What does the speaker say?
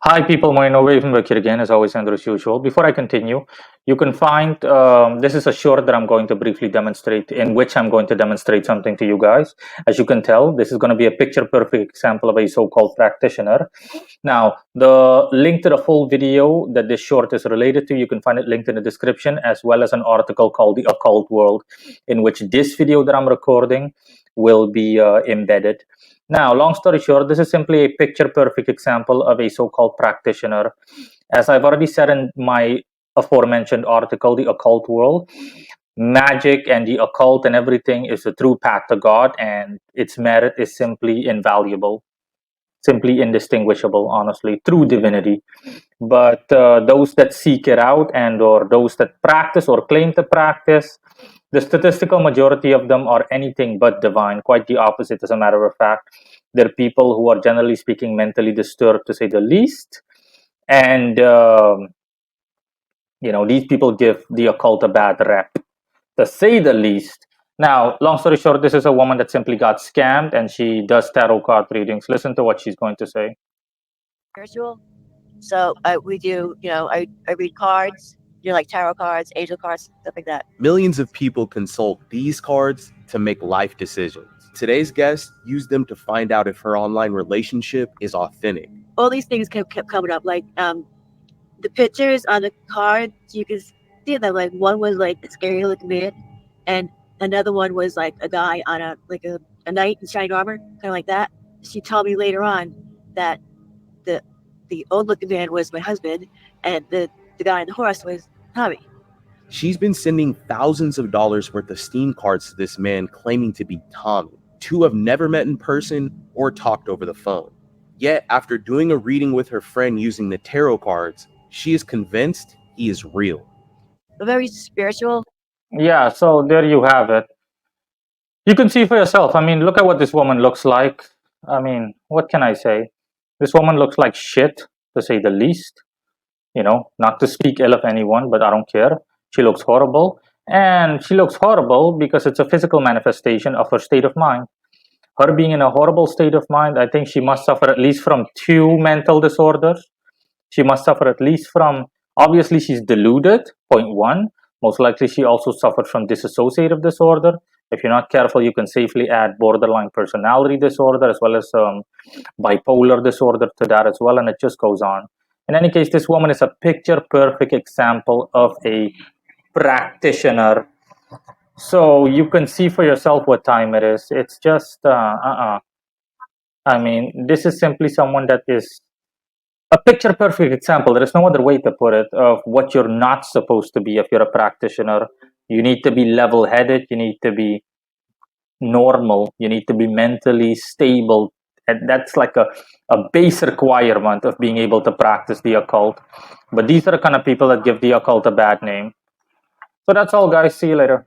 Hi, people. Moino Wavenberg here again, as always, and as usual. Before I continue, you can find this is a short that I'm going to briefly demonstrate, in which I'm going to demonstrate something to you guys. As you can tell, this is going to be a picture perfect example of a so called practitioner. Now, the link to the full video that this short is related to, you can find it linked in the description, as well as an article called The Occult World, in which this video that I'm recording will be embedded. Now, long story short, this is simply a picture perfect example of a so called practitioner. As I've already said in my aforementioned article, The Occult World, magic and the occult and everything is a true path to God, and its merit is simply invaluable, simply indistinguishable, honestly, through divinity. But those that seek it out and or those that practice or claim to practice, the statistical majority of them are anything but divine, quite the opposite, as a matter of fact. They're people who are, generally speaking, mentally disturbed, to say the least. And, these people give the occult a bad rep, to say the least. Now, long story short, this is a woman that simply got scammed and she does tarot card readings. Listen to what she's going to say. Spiritual. So we do, I read cards, like tarot cards, angel cards, stuff like that. Millions of people consult these cards to make life decisions. Today's guest used them to find out if her online relationship is authentic. All these things kept coming up, like the pictures on the cards, you can see that like one was like a scary looking man, and another one was like a guy on a knight in shining armor, kind of like that. She told me later on that the old looking man was my husband, and the guy on the horse was Tommy. She's been sending thousands of dollars worth of Steam cards to this man claiming to be Tommy. Two have never met in person or talked over the phone. Yet, after doing a reading with her friend using the tarot cards, she is convinced he is real. Very spiritual. Yeah, so there you have it. You can see for yourself. I mean, look at what this woman looks like. I mean, what can I say? This woman looks like shit, to say the least. Not to speak ill of anyone, but I don't care. She looks horrible. And she looks horrible because it's a physical manifestation of her state of mind. Her being in a horrible state of mind, I think she must suffer at least from two mental disorders. She must suffer at least from, obviously, she's deluded, point one. Most likely, she also suffered from dissociative disorder. If you're not careful, you can safely add borderline personality disorder as well as bipolar disorder to that as well, and it just goes on. In any case, this woman is a picture perfect example of a practitioner. So you can see for yourself what time it is. It's just, I mean, this is simply someone that is a picture perfect example. There is no other way to put it of what you're not supposed to be if you're a practitioner. You need to be level headed, you need to be normal, you need to be mentally stable. And that's like a base requirement of being able to practice the occult. But these are the kind of people that give the occult a bad name. So that's all, guys. See you later.